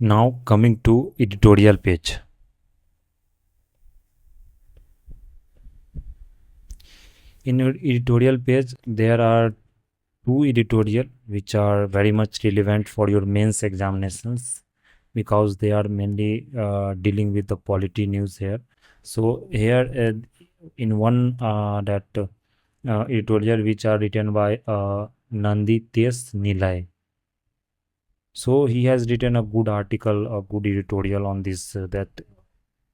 Now coming to editorial page. In your editorial page, there are two editorial which are very much relevant for your mains examinations because they are mainly dealing with the polity news here. So here in one that editorial which are written by Nandi Tes Nilay. So he has written a good article, a good editorial on this that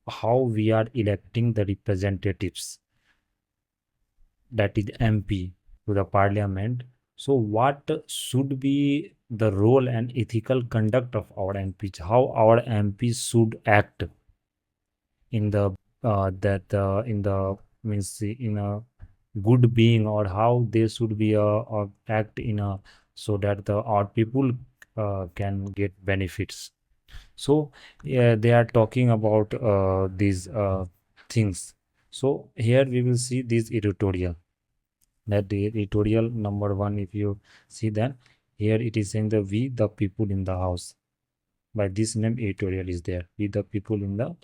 how we are electing the representatives, that is MP, to the parliament. So what should be the role and ethical conduct of our MPs? How our MPs should act in the that in the means in a good being, or how they should be act in a so that the our people can get benefits. So yeah, they are talking about these things. So here we will see this editorial, that the editorial number one, if you see that here it is saying the we the people in the house. By this name editorial is there, we the people in the house.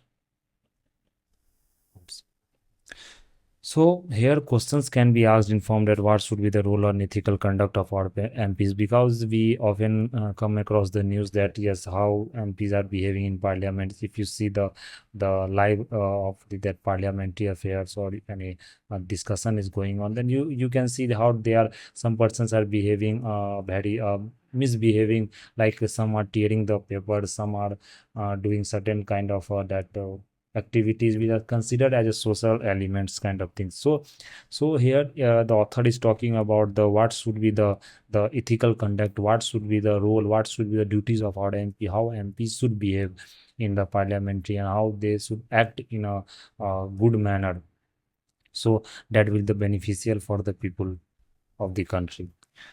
So here questions can be asked in form that what should be the role or ethical conduct of our MPs, because we often come across the news that yes, how MPs are behaving in parliament. If you see the live of that parliamentary affairs, or if any discussion is going on, then you can see how they are, some persons are behaving very misbehaving, like some are tearing the paper, some are doing certain kind of that activities which are considered as a social elements kind of things. So here the author is talking about the what should be the ethical conduct, what should be the role, what should be the duties of our MP, how MPs should behave in the parliamentary, and how they should act in a good manner, so that will be beneficial for the people of the country.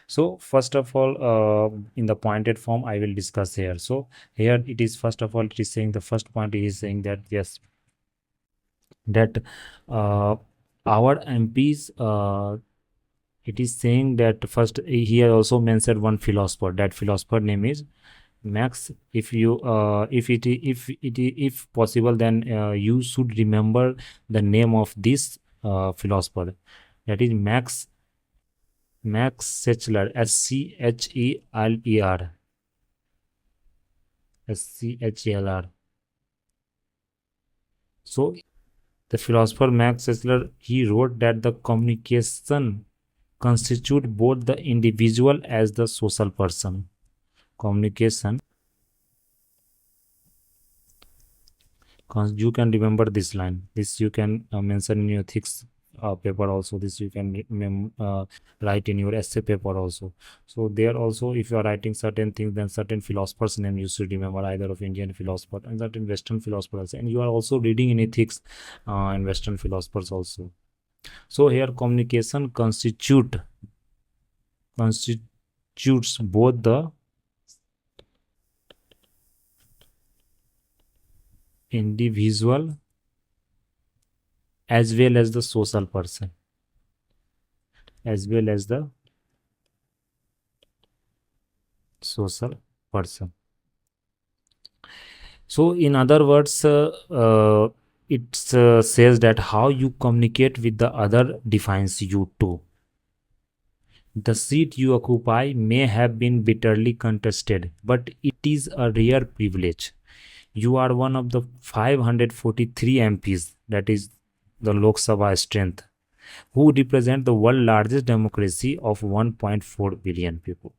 So first of all, in the pointed form I will discuss here. So here it is, first of all it is saying, the first point is saying that yes, that our MPs, it is saying that first here also mentioned one philosopher, that philosopher name is Max. If you if possible, then you should remember the name of this philosopher, that is Max Sechler, Scheler. So the philosopher Max Sechler, he wrote that the communication constitute both the individual as the social person. Communication, you can remember this line. This you can mention in your ethics paper also. This you can write in your essay paper also. So there also, if you are writing certain things, then certain philosophers name you should remember, either of Indian philosopher and certain Western philosophers, and you are also reading in ethics and Western philosophers also. So here communication constitutes both the individual as well as the social person, as well as the social person. So in other words, it says that how you communicate with the other defines you too. The seat you occupy may have been bitterly contested, but it is a rare privilege. You are one of the 543 MPs, that is the Lok Sabha strength, who represent the world largest democracy of 1.4 billion people.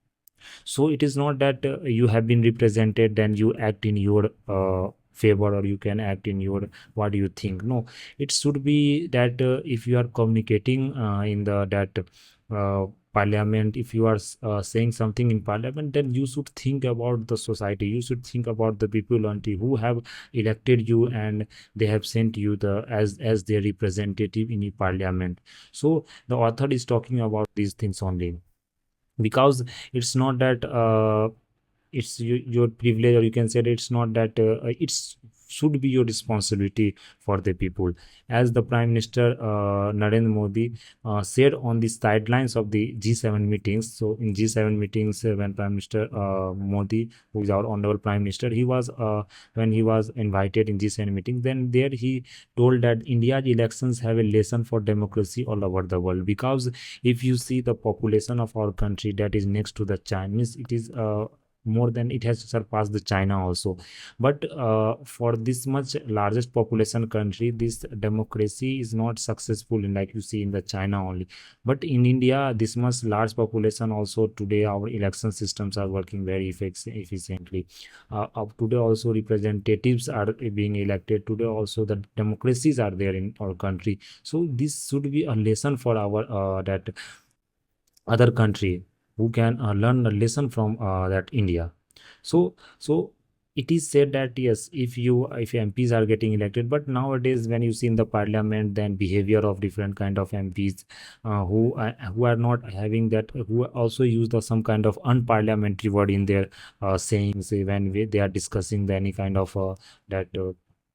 So it is not that you have been represented, then you act in your favor, or you can act in your what do you think. No, it should be that if you are communicating in the that parliament, if you are saying something in parliament, then you should think about the society, you should think about the people who have elected you, and they have sent you the as their representative in the parliament. So the author is talking about these things only, because it's not that it's your privilege, or you can say that it's not that it's should be your responsibility for the people. As the Prime Minister Narendra Modi said on the sidelines of the G7 meetings. So in G7 meetings, when Prime Minister Modi, who is our honorable Prime Minister, he was when he was invited in G7 meeting, then there he told that India's elections have a lesson for democracy all over the world. Because if you see the population of our country that is next to the Chinese, it is more than, it has surpassed the China also. But for this much largest population country, this democracy is not successful in, like you see in the China only. But in India, this much large population also, today our election systems are working very efficiently. Today also representatives are being elected. Today also the democracies are there in our country. So this should be a lesson for our that other country, who can learn a lesson from that India. So it is said that yes, if MPs are getting elected, but nowadays when you see in the parliament, then behavior of different kind of MPs who are not having that, who also use some kind of unparliamentary word in their sayings when they are discussing any kind of that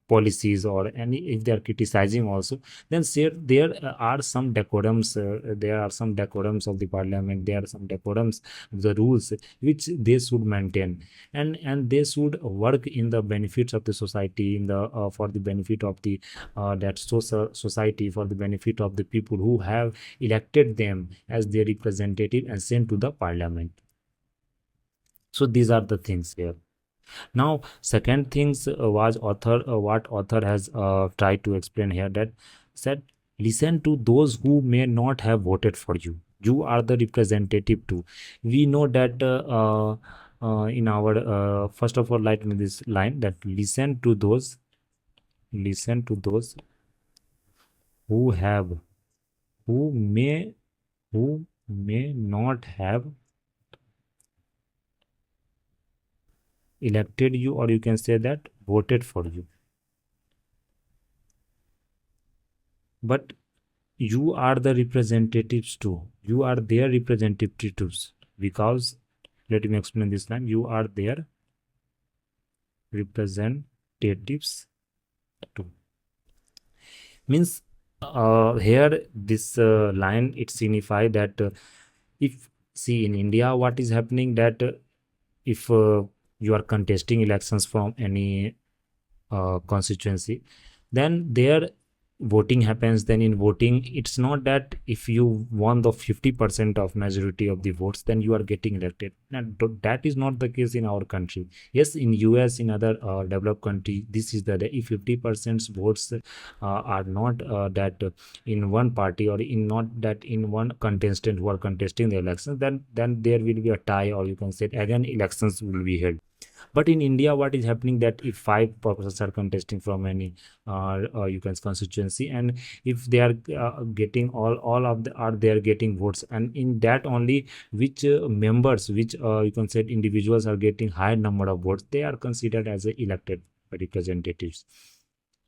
policies, or any, if they are criticizing also, then there are some decorums, there are some decorums of the parliament, there are some decorums, the rules which they should maintain. And they should work in the benefits of the society, in the for the benefit of the that social society, for the benefit of the people who have elected them as their representative and sent to the parliament. So these are the things here. Now second things was author what author has tried to explain here, that said, listen to those who may not have voted for you. You are the representative too. We know that in our first of all, like in this line, that listen to those who have who may who may not have elected you, or you can say that voted for you, but you are the representatives too. You are their representatives, because let me explain this line, you are their representatives too. Means here this line, it signify that if see in India what is happening, that if you are contesting elections from any constituency, then there voting happens. Then in voting, it's not that if you won the 50% of majority of the votes, then you are getting elected. And that is not the case in our country. Yes, in US, in other developed country, this is the, if 50% votes are not that in one party, or in not that in one contestant who are contesting the elections, then there will be a tie, or you can say again elections will be held. But in India, what is happening, that if five persons are contesting from any you can constituency, and if they are getting all of the are they are getting votes, and in that only which members, which you can say individuals are getting higher number of votes, they are considered as a elected representatives.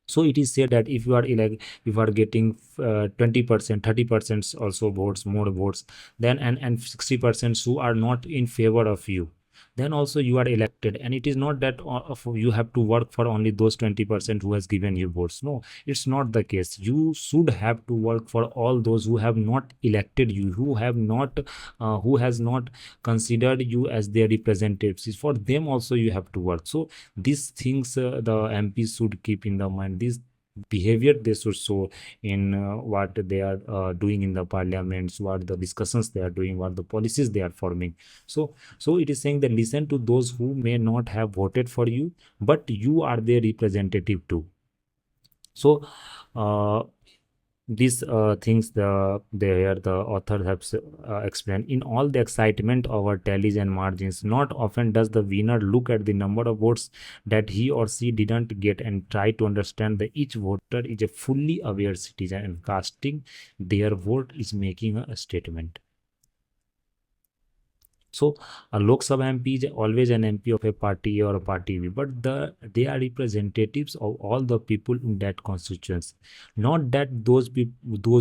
So it is said that if you are if you are getting 20%, 30% also votes, more votes, then and 60% who are not in favor of you, then also you are elected. And it is not that you have to work for only those 20% who has given you votes. No, it's not the case. You should have to work for all those who have not elected you, who has not considered you as their representatives. For them also you have to work. So these things the MPs should keep in the mind. This behavior they should show in what they are doing in the parliaments, what the discussions they are doing, what the policies they are forming. So it is saying that listen to those who may not have voted for you, but you are their representative too. So uh, these things the author has explained. In all the excitement over tallies and margins, not often does the winner look at the number of votes that he or she didn't get and try to understand that each voter is a fully aware citizen, and casting their vote is making a statement. So a Lok Sabha MP is always an MP of a party or a party B, but they are representatives of all the people in that constituency, not that those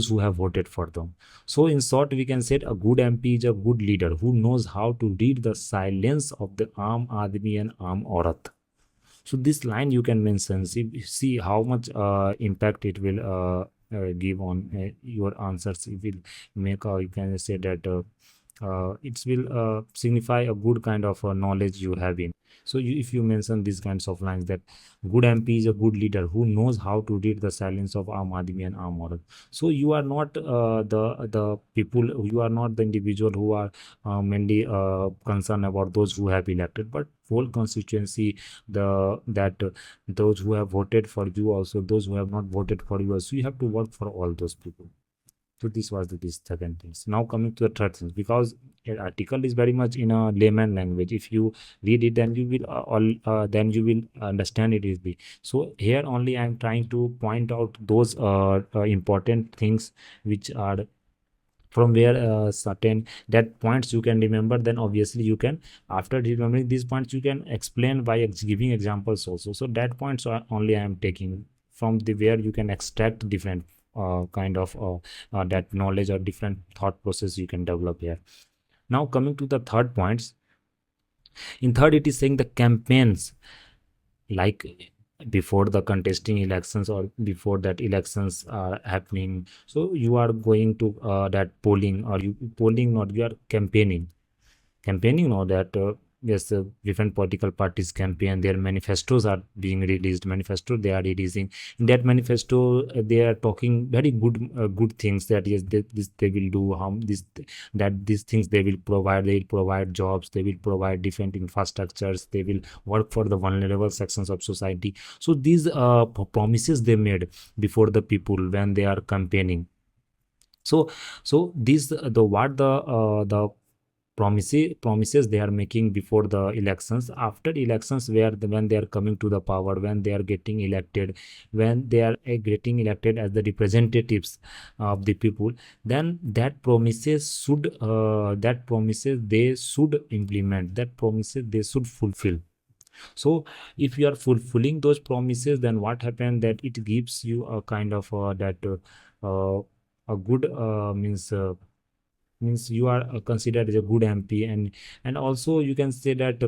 who have voted for them. So in short, we can say a good MP is a good leader who knows how to read the silence of the aam aadmi and aam aurat. So this line you can mention, see how much impact it will give on your answers. It will make, you can say that it will signify a good kind of knowledge you have in. So if you mention these kinds of lines, that good MP is a good leader who knows how to read the silence of Aam Aadmi and Aam Aurat. So you are not the people, you are not the individual who are mainly concerned about those who have elected, but whole constituency, the that those who have voted for you, also those who have not voted for you, so you have to work for all those people. So this was this second things. Now coming to the third things, because an article is very much in a layman language. If you read it, then you will then you will understand it easily. So here only I am trying to point out those important things which are from where certain that points you can remember. Then obviously you can, after remembering these points, you can explain by giving examples also. So that points are only I am taking from the where you can extract different kind of that knowledge or different thought process you can develop here. Now coming to the third points, in third it is saying the campaigns, like before the contesting elections or before that elections are happening, so you are going to that polling, or you polling, not you are campaigning now, that yes, different political parties campaign, their manifestos are being released, manifesto they are releasing. In that manifesto they are talking very good things, that yes, this they will do, how this, that these things they will provide, they will provide jobs, they will provide different infrastructures, they will work for the vulnerable sections of society. So these promises they made before the people when they are campaigning. So these the what the promises they are making before the elections, after elections, where when they are coming to the power, when they are getting elected, when they are getting elected as the representatives of the people, then that promises they should implement, that promises they should fulfill. So if you are fulfilling those promises, then what happened, that it gives you a kind of that a good means you are considered as a good MP. And also you can say that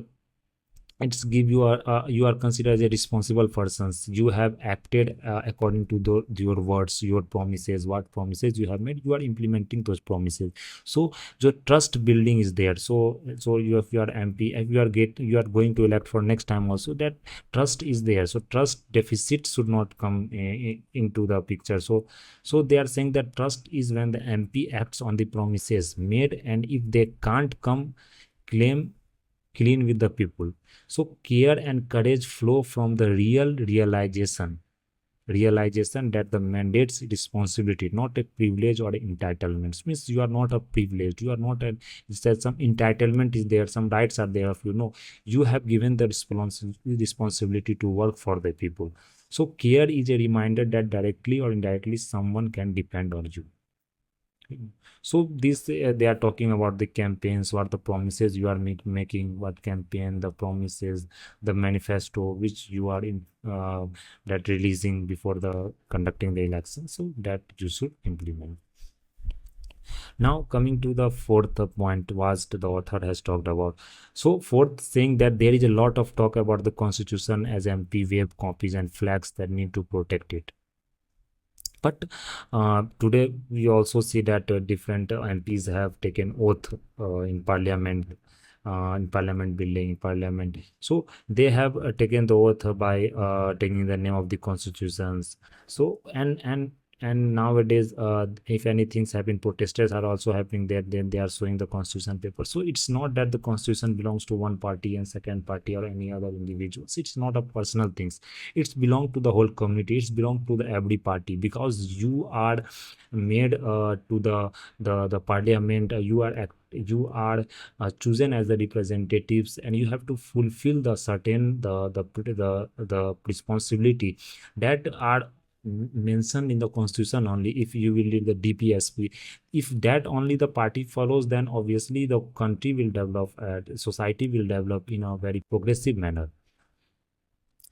it's give you you are considered as a responsible persons, you have acted according to your words, your promises, what promises you have made, you are implementing those promises. So your trust building is there. So you, if you are MP, if you are going to elect for next time also, that trust is there. So trust deficit should not come into the picture. So they are saying that trust is when the MP acts on the promises made, and if they can't come claim clean with the people. So care and courage flow from the realization that the mandate's responsibility, not a privilege or entitlement. Means you are not a privilege, you are not a, it's that some entitlement is there, some rights are there of you know, you have given the responsibility to work for the people. So care is a reminder that directly or indirectly someone can depend on you. So this they are talking about the campaigns, what the promises you are making, what campaign, the promises, the manifesto which you are in that releasing before the conducting the election, so that you should implement. Now coming to the fourth point, was the author has talked about. So fourth, saying that there is a lot of talk about the constitution as MP wave copies and flags that need to protect it. But today we also see that different MPs have taken oath in parliament building, in parliament. So they have taken the oath by taking the name of the constitutions. So and nowadays, if anything's happened, protesters are also happening there. Then they are showing the constitution paper. So it's not that the constitution belongs to one party and second party or any other individuals. It's not a personal things. It's belong to the whole community. It's belong to the every party, because you are made to the parliament. You are chosen as the representatives, and you have to fulfill the certain the responsibility that are mentioned in the constitution. Only if you will lead the DPSP, if that only the party follows, then obviously the country will develop, society will develop in a very progressive manner.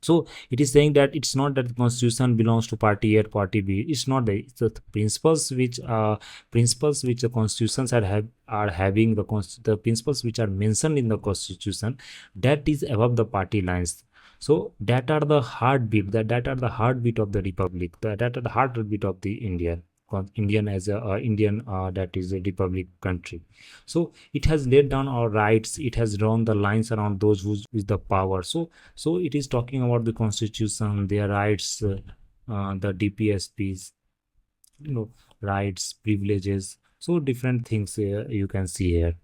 So it is saying that it's not that the constitution belongs to party A or party B. It's not the, it's the principles which the constitutions are having, the principles which are mentioned in the constitution, that is above the party lines. So that are the heartbeat, that are the heartbeat of the republic, that are the heartbeat of the Indian as a Indian, that is a republic country. So it has laid down our rights, it has drawn the lines around those who with the power. So it is talking about the constitution, their rights, the DPSPs, you know, rights, privileges, so different things you can see here.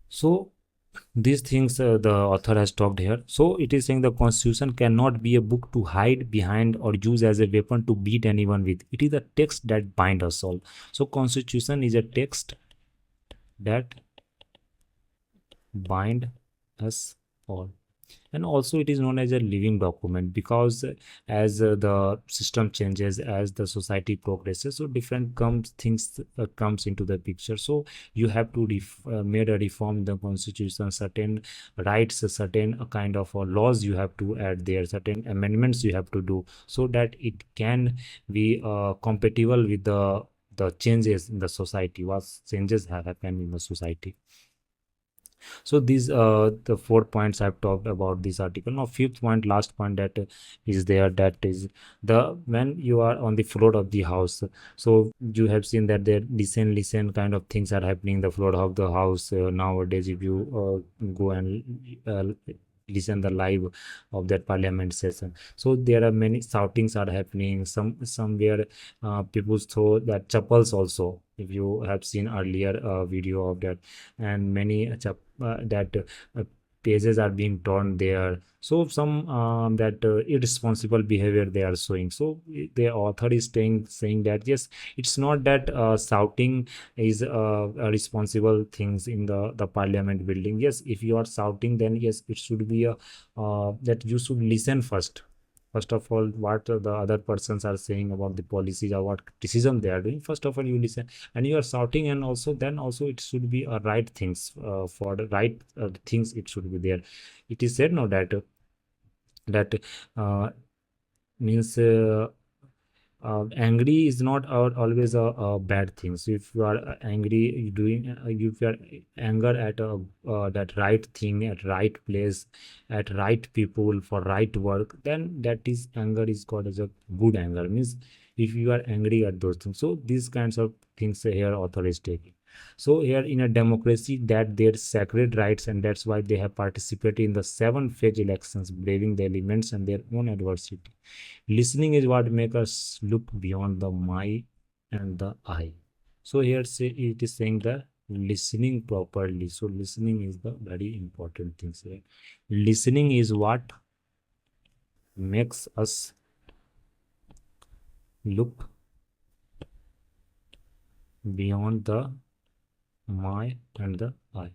So these things the author has talked here. So it is saying the constitution cannot be a book to hide behind or use as a weapon to beat anyone with. It is a text that binds us all. So constitution is a text that bind us all. And also it is known as a living document because as the system changes, as the society progresses, so different comes things comes into the picture. So you have to made a reform the constitution, certain rights, a certain kind of laws you have to add there, certain amendments you have to do, so that it can be compatible with the changes in the society, what changes have happened in the society. So these the 4 points I've talked about this article. Now fifth point, last point that is there, that is the when you are on the floor of the house. So you have seen that there listen kind of things are happening in the floor of the house nowadays. If you go and uh, listen the live of that parliament session, so there are many shoutings are happening. Somewhere people throw that chapels also, if you have seen earlier video of that, and many that pages are being torn there. So some that irresponsible behavior they are showing. So the author is saying that yes, it's not that shouting is a responsible things in the parliament building. Yes, if you are shouting, then yes, it should be a that you should listen first of all what the other persons are saying about the policies or what criticism they are doing. First of all you listen, and you are shouting, and also then also it should be a right things for the right things it should be there. It is said now that that uh, means angry is not always a bad thing. So if you are angry, you doing if you are anger at that right thing at right place at right people for right work, then that is anger is called as a good anger. Means if you are angry at those things, so these kinds of things here author is taking. So here in a democracy that their sacred rights, and that's why they have participated in the 7 phase elections, braving the elements and their own adversity. Listening is what makes us look beyond the my and the I. So here say it is saying the listening properly. So listening is the very important thing here. Listening is what makes us look beyond the my and the I.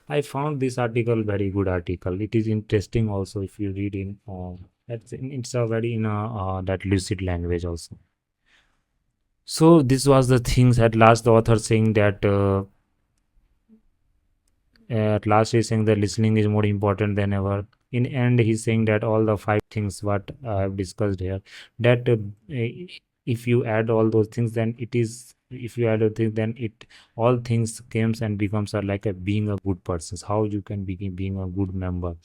I found this article very good article. It is interesting also if you read in it's a very in a that lucid language also. So this was the things at last the author saying that at last he's saying that listening is more important than ever. In end he's saying that all the 5 things what I have discussed here, that if you add all those things, then it is if you add a thing, then it all things comes and becomes like a being a good person, how you can begin being a good member.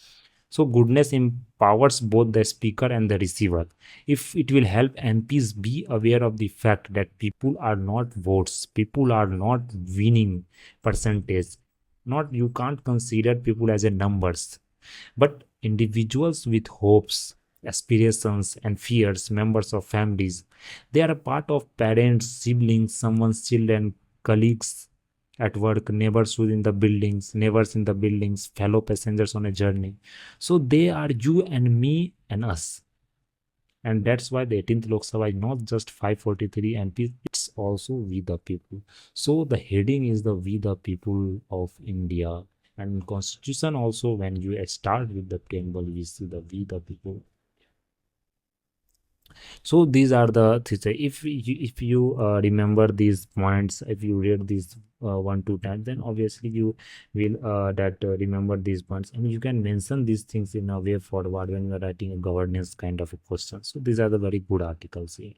So goodness empowers both the speaker and the receiver. If it will help MPs be aware of the fact that people are not votes, people are not winning percentage. Not you can't consider people as a numbers, but individuals with hopes, aspirations, and fears, members of families. They are a part of parents, siblings, someone's children, colleagues at work, neighbors in the buildings, fellow passengers on a journey. So they are you and me and us. And that's why the 18th Lok Sabha is not just 543 MPs, it's also we the people. So the heading is the we the people of India. And constitution also, when you start with the preamble, we see the we the people. So these are the things. If you remember these points, if you read these 1 2 times, then obviously you will that remember these points, and you can mention these things in a way forward when you are writing a governance kind of a question. So these are the very good articles here.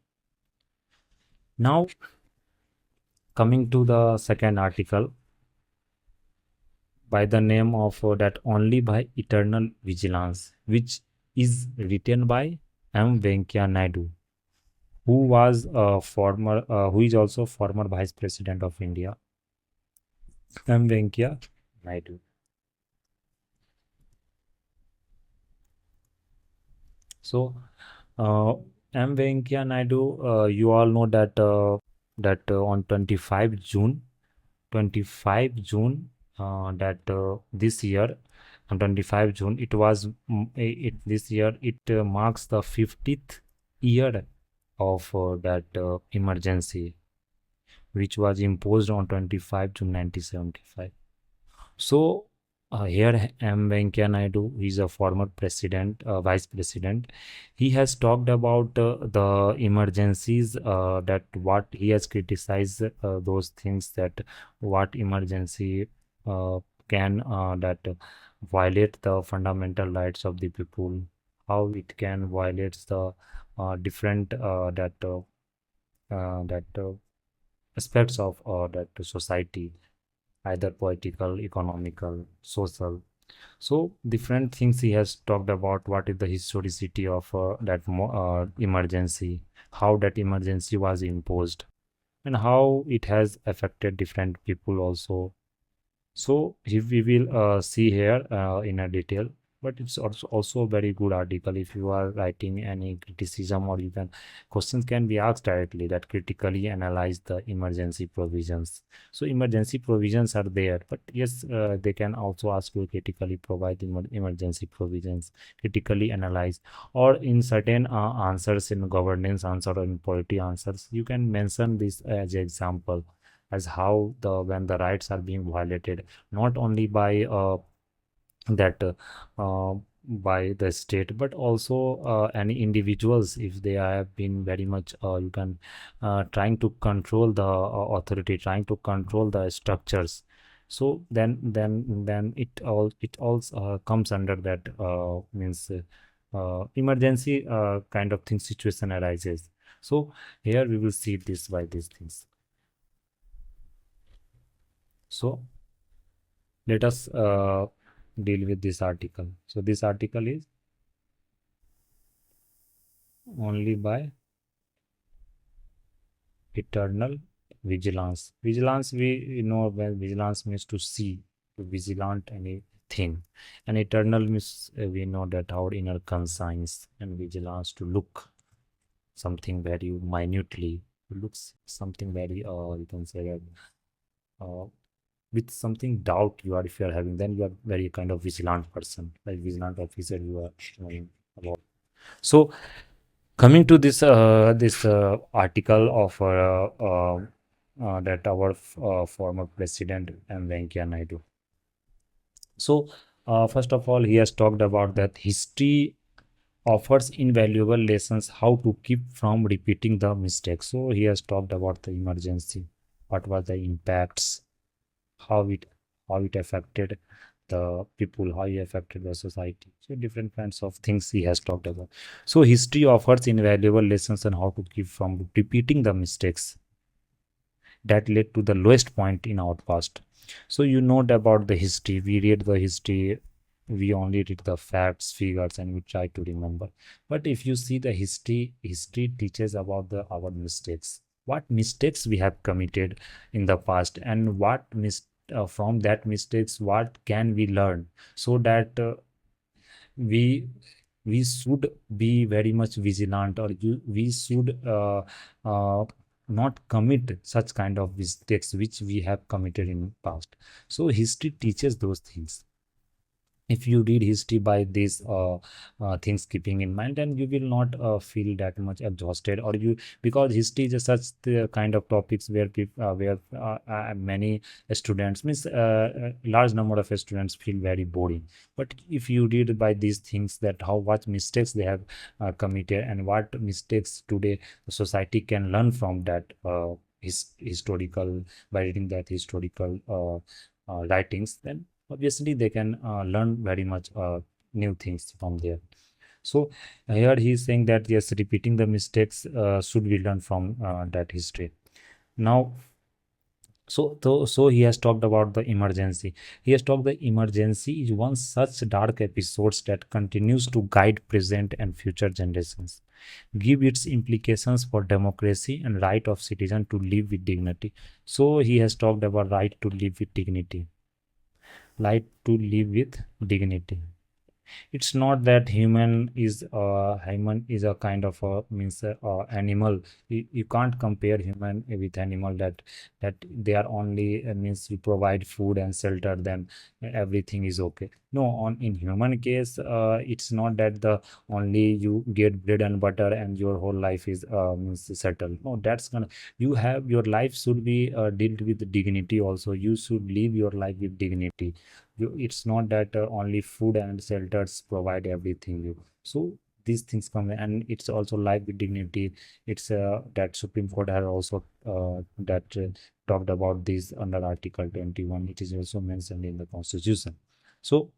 Now coming to the second article by the name of that only by eternal vigilance, which is written by M. Venkaiah Naidu, who is also former Vice President of India, M. Venkaiah Naidu. So, uh, M. Venkaiah Naidu, you all know that on 25 June, that this year, on 25 June, it was this year it marks the 50th year of that emergency, which was imposed on 25 June 1975. So here M. Venkaiah Naidu, he is a former president, vice president. He has talked about the emergencies, that what he has criticized, those things, that what emergency uh, can that violate the fundamental rights of the people, how it can violate the different that aspects of that society, either political, economical, social. So different things he has talked about. What is the historicity of emergency, how that emergency was imposed, and how it has affected different people also. So if we will see here in a detail, but it's also a very good article. If you are writing any criticism or even questions can be asked directly, that critically analyze the emergency provisions. So emergency provisions are there, but yes, they can also ask you critically provide emergency provisions, critically analyze, or in certain answers in governance answer or in polity answers, you can mention this as example, as how the when the rights are being violated, not only by that by the state, but also any individuals, if they have been very much you can trying to control the authority, trying to control the structures. So then it all comes under that means emergency kind of thing situation arises. So here we will see this by these things. So let us deal with this article. So this article is only by eternal vigilance. Vigilance, we know when vigilance means to see, to vigilant anything, and eternal means we know that our inner conscience, and vigilance to look something very minutely, looks something very you can say that with something doubt you are, if you are having, then you are very kind of vigilant person, like vigilant officer you are knowing about. So coming to this article of that our former president M. Venkaiah Naidu. So first of all, he has talked about that history offers invaluable lessons how to keep from repeating the mistakes. So he has talked about the emergency, what was the impacts, how it affected the people, how it affected the society. So different kinds of things he has talked about. So history offers invaluable lessons on how to keep from repeating the mistakes that led to the lowest point in our past. So you know about the history, we read the history, we only read the facts, figures, and we try to remember. But if you see the history teaches about the our mistakes, what mistakes we have committed in the past, and from that mistakes what can we learn, so that we we should be very much vigilant, or we should uh, not commit such kind of mistakes which we have committed in past. So history teaches those things. If you read history by these things keeping in mind, then you will not feel that much exhausted, or you, because history is such the kind of topics where people many students means large number of students feel very boring. But if you read by these things, that how what mistakes they have committed, and what mistakes today the society can learn from that historical, by reading that historical writings, then obviously they can learn very much new things from there. So here he is saying that yes, repeating the mistakes should be learned from that history. Now So he has talked about the emergency. He has talked the emergency is one such dark episodes that continues to guide present and future generations, give its implications for democracy and right of citizen to live with dignity. So he has talked about right to live with dignity, right to live with dignity. It's not that human is a kind of a means animal. You can't compare human with animal, that they are only means you provide food and shelter, then everything is okay. No, on in human case, it's not that the only you get bread and butter and your whole life is means settled. No, that's gonna, you have your life should be dealt with dignity also. You should live your life with dignity. It's not that only food and shelters provide everything you. So these things come, and it's also life with dignity. It's that Supreme Court has also that talked about this under Article 21. It is also mentioned in the Constitution. So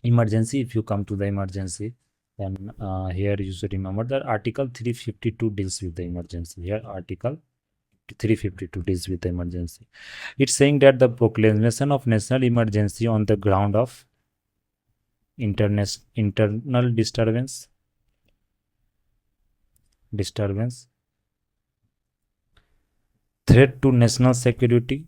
emergency, if you come to the emergency, then here you should remember that Article 352 deals with the emergency. Here Article 352 deals with the emergency. It's saying that the proclamation of national emergency on the ground of internal disturbance, threat to national security,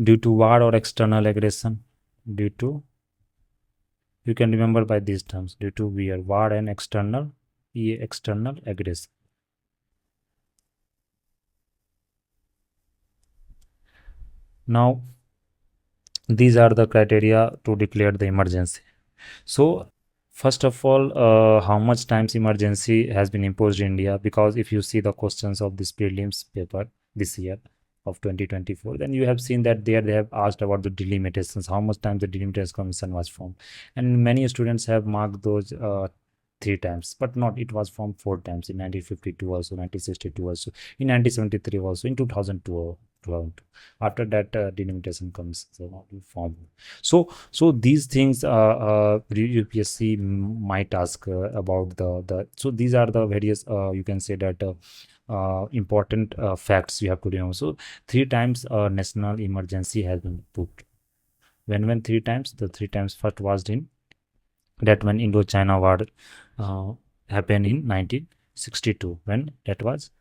due to war or external aggression, due to, you can remember by these terms, due to war and external aggression. Now these are the criteria to declare the emergency. So first of all, how much times emergency has been imposed in India? Because if you see the questions of this prelims paper this year of 2024, then you have seen that there they have asked about the delimitations, how much time the delimitation commission was formed, and many students have marked those three times, but not, it was formed four times in 1952 also, 1962 also, in 1973 also, in 2002. After that, delimitation comes formed. So these things UPSC might ask about the. So these are the various you can say that important facts you have to remember. So three times national emergency has been put. When three times, the three times first was in that when Indo-China war uh, happened in 1962, when that was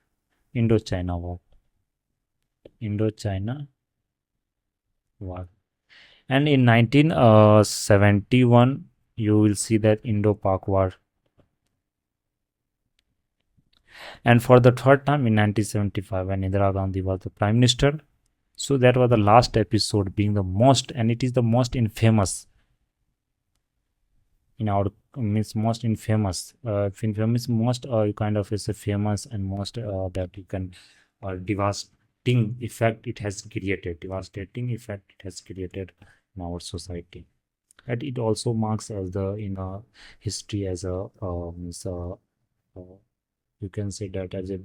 Indo-China war. Indo-China war. And in 1971, you will see that Indo-Pak war. And for the third time in 1975, when Indira Gandhi was the prime minister. So that was the last episode, being the most, and it is the most infamous in our means most infamous, infamous most kind of is a famous and most that you can devastating effect it has created in our society. And it also marks as the in history as a means, you can say that as a,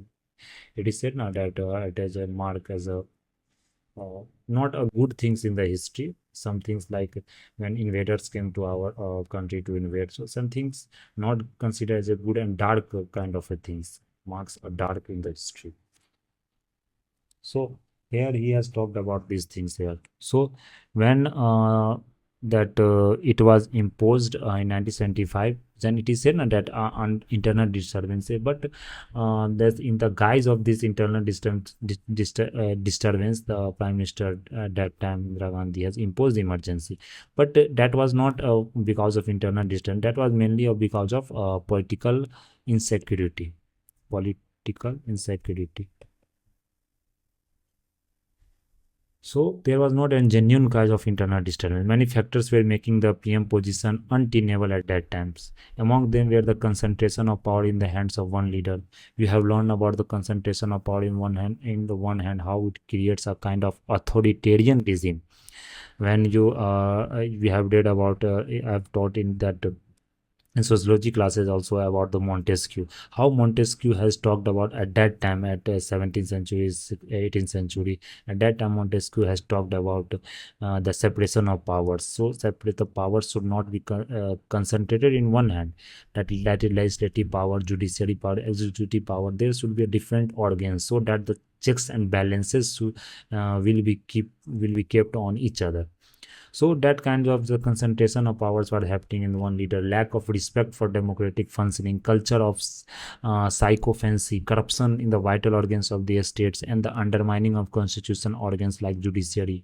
it is said now that it has a mark as a not a good things in the history. Some things like when invaders came to our country to invade, so some things not considered as a good and dark kind of a things, marks a dark in the history. So here he has talked about these things here. So when that it was imposed in 1975, then it is said that on internal disturbance, but that in the guise of this internal disturbance, the prime minister at that time, Indira Gandhi, has imposed emergency. But that was not because of internal disturbance. That was mainly because of political insecurity. Political insecurity. So there was not a genuine cause of internal disturbance. Many factors were making the PM position untenable at that times. Among them were the concentration of power in the hands of one leader. We have learned about the concentration of power in one hand, how it creates a kind of authoritarian regime. When you we have read about I have taught in that in sociology classes also about the Montesquieu, how Montesquieu has talked about at that time at 17th century, 18th century. At that time, Montesquieu has talked about the separation of powers. So, separate the powers should not be concentrated in one hand. That is legislative power, judiciary power, executive power. There should be a different organs so that the checks and balances will be kept on each other. So that kind of the concentration of powers were happening in one leader, lack of respect for democratic functioning, culture of psychophancy, corruption in the vital organs of the states, and the undermining of constitution organs like judiciary.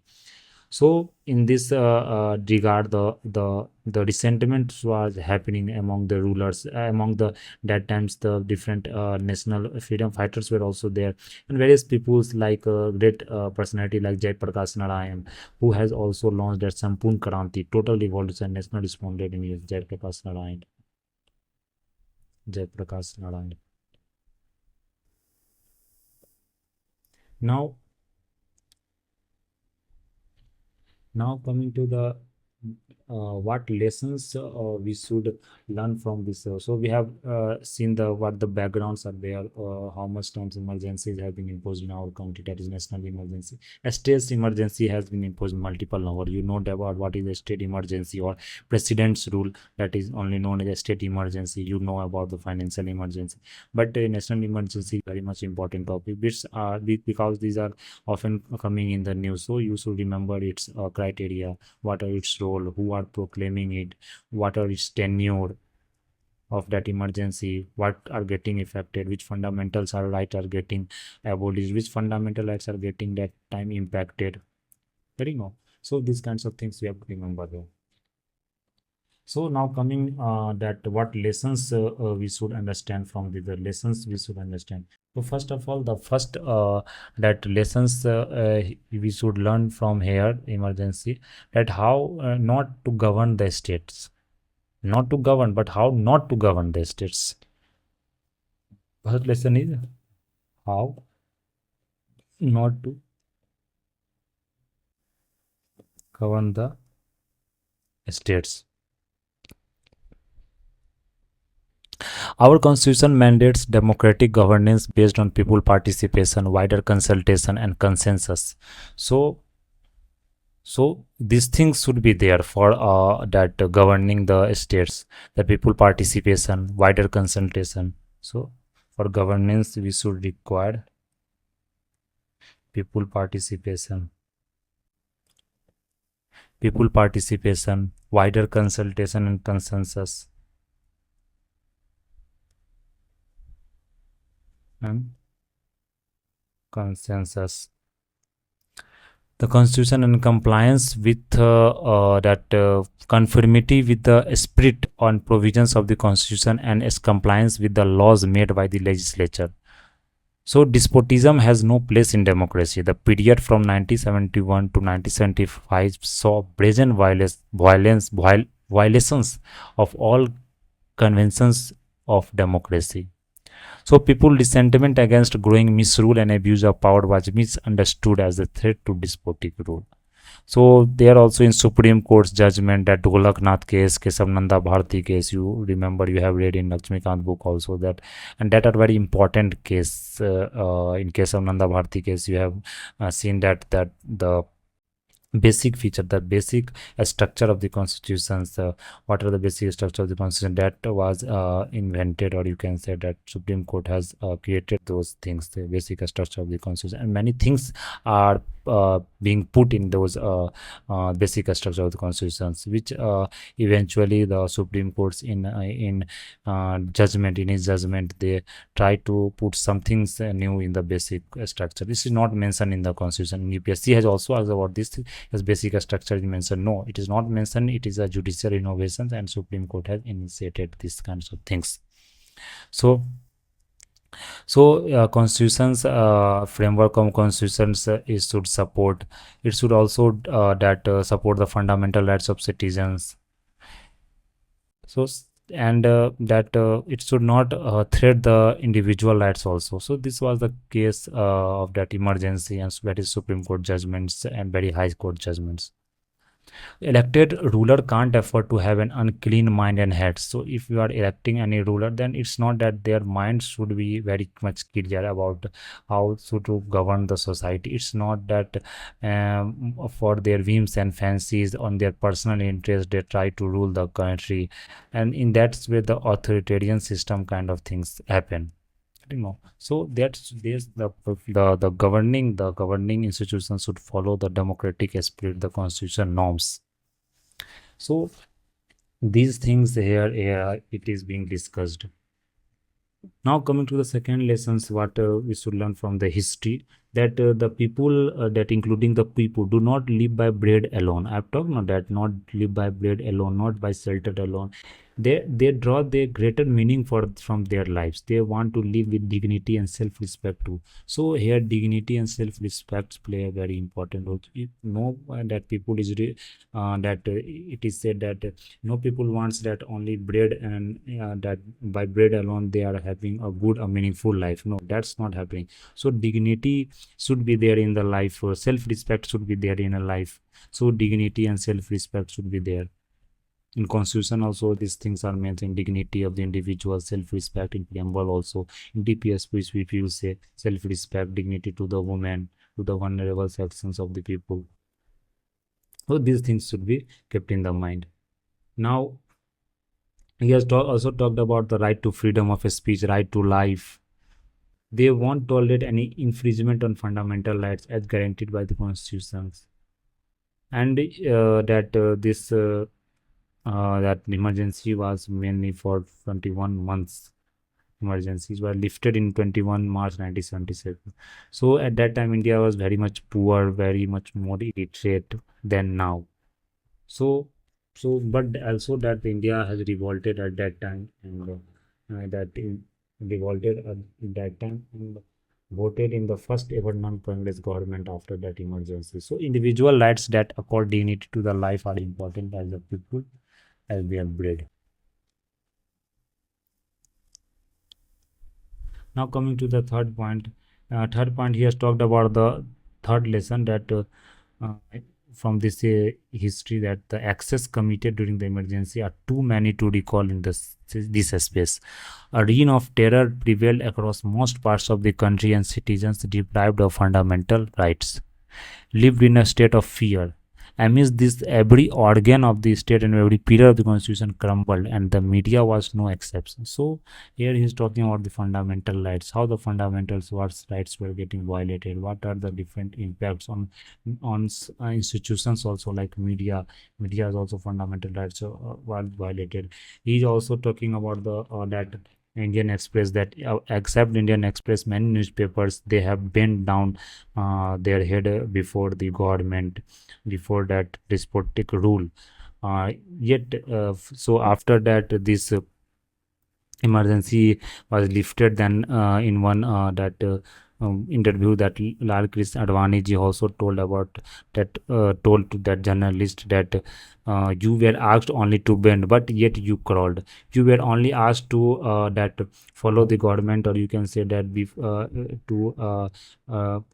So in this regard, the resentment was happening among the rulers, among the that times the different national freedom fighters were also there, and various peoples like great personality like Jai Prakash Narayan, who has also launched that Sampurn Kranti, total revolution, national responded in US. Jai Prakash Narayan, Jai Prakash Narayan. Now, now coming to the what lessons we should learn from this. So we have seen the what the backgrounds are there, how much times emergencies have been imposed in our country, that is national emergency. A state emergency has been imposed multiple number. You know about what is a state emergency or president's rule, that is only known as a state emergency. You know about the financial emergency, but the national emergency very much important topic, which are because these are often coming in the news. So you should remember its criteria, what are its role, who are proclaiming it, what are its tenure of that emergency, what are getting affected, which fundamentals are right are getting abolished, which fundamental rights are getting that time impacted. Very know. So these kinds of things we have to remember there. So now coming that what lessons we should understand from the lessons we should understand. So first of all, the first that lessons we should learn from here emergency, that how not to govern the states, not to govern, but how not to govern the states. First lesson is how not to govern the states. Our constitution mandates democratic governance based on people participation, wider consultation, and consensus. So, so these things should be there for that governing the states, the people participation, wider consultation. So, for governance, we should require people participation, wider consultation, and consensus. And consensus. The constitution and compliance with that conformity with the spirit on provisions of the constitution and its compliance with the laws made by the legislature. So despotism has no place in democracy. The period from 1971 to 1975 saw brazen violations of all conventions of democracy. So people resentment against growing misrule and abuse of power was misunderstood as a threat to despotic rule. So they are also in Supreme Court's judgment, that Golaknath case, Kesavananda Bharati case. You remember, you have read in Lakshmikant book also that, and that are very important case. In Kesavananda Bharati case, you have seen that the basic feature, the basic structure of the constitutions, what are the basic structure of the constitution that was invented, or you can say that Supreme Court has created those things, the basic structure of the constitution, and many things are being put in those basic structure of the constitutions, which eventually the Supreme Courts in judgment, in his judgment, they try to put some things new in the basic structure. This is not mentioned in the constitution. UPSC has also asked about this as basic structure is mentioned. No, it is not mentioned. It is a judicial innovation, and Supreme Court has initiated these kinds of things. So constitutions framework of constitutions it should support, it should also that support the fundamental rights of citizens. So and that it should not threat the individual rights also. So this was the case of that emergency, and that is Supreme Court judgments and very high court judgments. Elected ruler can't afford to have an unclean mind and head. So if you are electing any ruler, then it's not that their mind should be very much clear about how to govern the society. It's not that for their whims and fancies on their personal interest they try to rule the country, and in that's where the authoritarian system kind of things happen. So that's this the governing institutions should follow the democratic spirit, the constitution norms. So these things here it is being discussed. Now coming to the second lessons, what we should learn from the history, that the people that including the people do not live by bread alone. I've talked about that, not live by bread alone, not by shelter alone. They draw their greater meaning for from their lives. They want to live with dignity and self-respect too. So here dignity and self-respect play a very important role. You know that people is that it is said that no people wants that only bread, and that by bread alone they are having a good a meaningful life. No, that's not happening. So dignity should be there in the life, self-respect should be there in a life. So dignity and self-respect should be there. In constitution also these things are mentioned: dignity of the individual, self-respect in preamble also. In DPS which we feel say self-respect, dignity to the woman, to the vulnerable sections of the people. So these things should be kept in the mind. Now he has also talked about the right to freedom of speech, right to life. They won't tolerate any infringement on fundamental rights as guaranteed by the constitutions. And that this that emergency was mainly for 21 months. Emergencies were lifted in 21 March 1977. So at that time India was very much poor, very much more illiterate than now. So, but also that India has revolted at that time, and revolted at that time and voted in the first ever non-Congress government after that emergency. So, individual rights that accord dignity to the life are important as the people as we are bred. Now, coming to the third point, he has talked about the third lesson that uh, from this history, that the excess committed during the emergency are too many to recall in this space. A reign of terror prevailed across most parts of the country, and citizens deprived of fundamental rights lived in a state of fear. Amidst this, every organ of the state and every pillar of the constitution crumbled, and the media was no exception. So, here he is talking about the fundamental rights, how the fundamentals, what rights were getting violated, what are the different impacts on institutions also like media. Media is also fundamental rights were violated. He is also talking about the that Indian Express, that except Indian Express, many newspapers they have bent down their head before the government, before that despotic rule. Yet, so after that, this emergency was lifted. Then, in one that interview, that Lal Krishna Advani ji also told about that, told to that journalist that you were asked only to bend, but yet you crawled. You were only asked to that follow the government, or you can say that to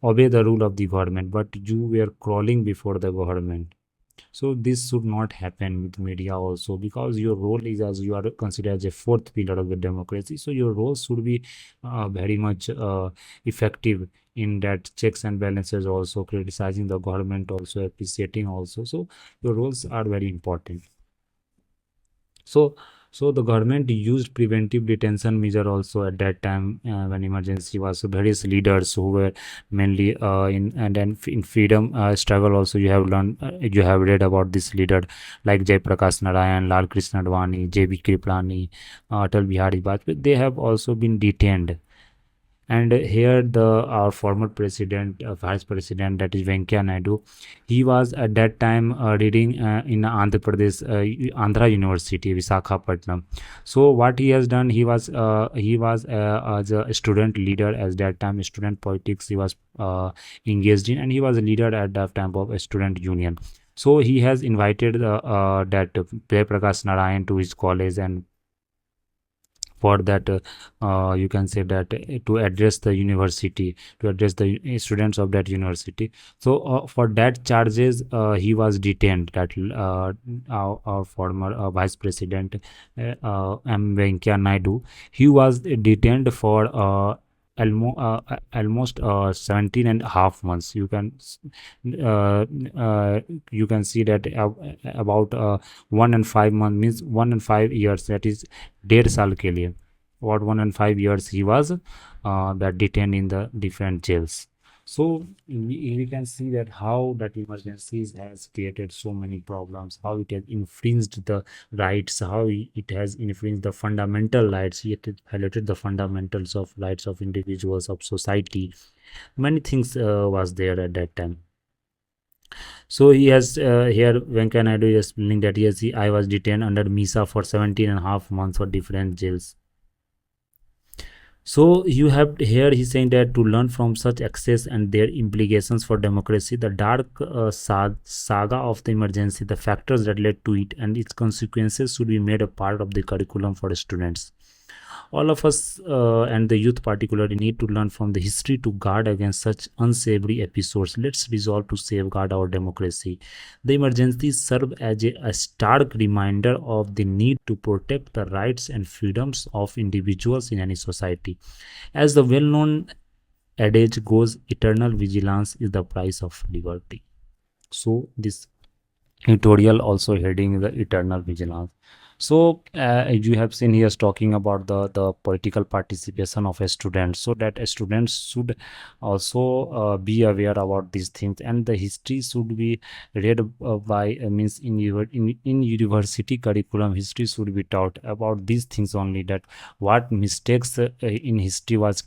obey the rule of the government, but you were crawling before the government. So this should not happen with media also, because your role is, as you are considered as a fourth pillar of the democracy. So your role should be very much effective in that checks and balances, also criticizing the government, also appreciating also. So your roles are very important. So, so the government used preventive detention measure also at that time when emergency was. So various leaders who were mainly in, and then in freedom struggle also, you have learned, you have read about this leader like Jai Prakash Narayan, Lal Krishna Advani, J.B. Kriplani, Atal Bihari Vajpayee. They have also been detained. And here the our former president, vice president, that is Venkaya Naidu, he was at that time reading in Andhra Pradesh, Andhra University, Visakhapatnam. So what he has done, he was as a student leader at that time, student politics he was engaged in, and he was a leader at that time of a student union. So he has invited that Jai Prakash Narayan to his college, and for that you can say that to address the university, to address the students of that university. So for that charges he was detained, that our former vice president M Venkaya Naidu, he was detained for almost 17 and a half months. Uh, uh, you can see that about 1 and 5 months means 1 and 5 years, that is 1.5 साल के लिए, about 1 and 5 years he was that detained in the different jails. So we can see that how that emergencies has created so many problems, how it has infringed the rights, how it has infringed the fundamental rights, it has violated the fundamentals of rights of individuals, of society. Many things was there at that time. So he has here Venkaya Naidu is explaining that yes, I was detained under MISA for 17 and a half months for different jails. So you have here he's saying that to learn from such excess and their implications for democracy, the dark saga of the emergency, the factors that led to it, and its consequences should be made a part of the curriculum for students. All of us and the youth particularly need to learn from the history to guard against such unsavory episodes. Let's resolve to safeguard our democracy. The emergencies serve as a stark reminder of the need to protect the rights and freedoms of individuals in any society. As the well-known adage goes, eternal vigilance is the price of liberty. So this editorial also heading the eternal vigilance. So as you have seen, he is talking about the political participation of a student, so that a student should also be aware about these things, and the history should be read by means in university curriculum. History should be taught about these things only, that what mistakes in history was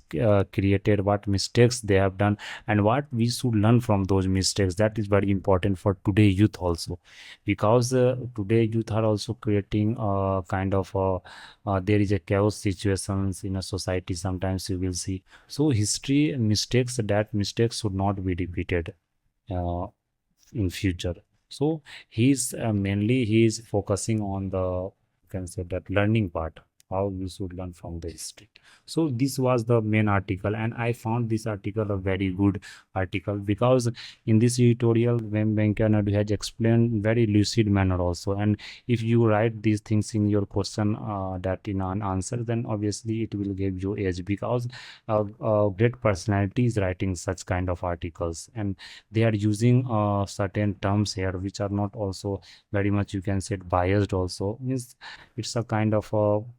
created, what mistakes they have done, and what we should learn from those mistakes. That is very important for today youth also, because today youth are also creating kind of there is a chaos situations in a society, sometimes you will see. So history mistakes, that mistakes should not be repeated uh, in future. So he's mainly he is focusing on the, you can say that, learning part, how you should learn from the history. So this was the main article, and I found this article a very good article, because in this tutorial when Venkaya Naidu has explained very lucid manner also, and if you write these things in your question that in an answer, then obviously it will give you edge, because great personalities writing such kind of articles, and they are using certain terms here which are not also very much, you can say, biased also. Means it's a kind of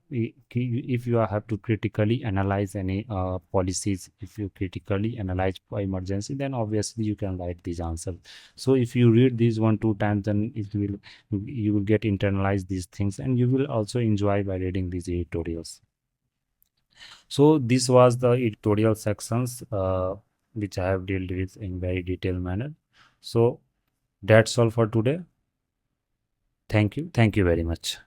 if you have to critically analyze any policies, if you critically analyze for emergency, then obviously you can write these answers. So if you read these 1 2 times, then it will, you will get internalize these things, and you will also enjoy by reading these editorials. So this was the editorial sections which I have dealt with in very detailed manner. So that's all for today. Thank you very much.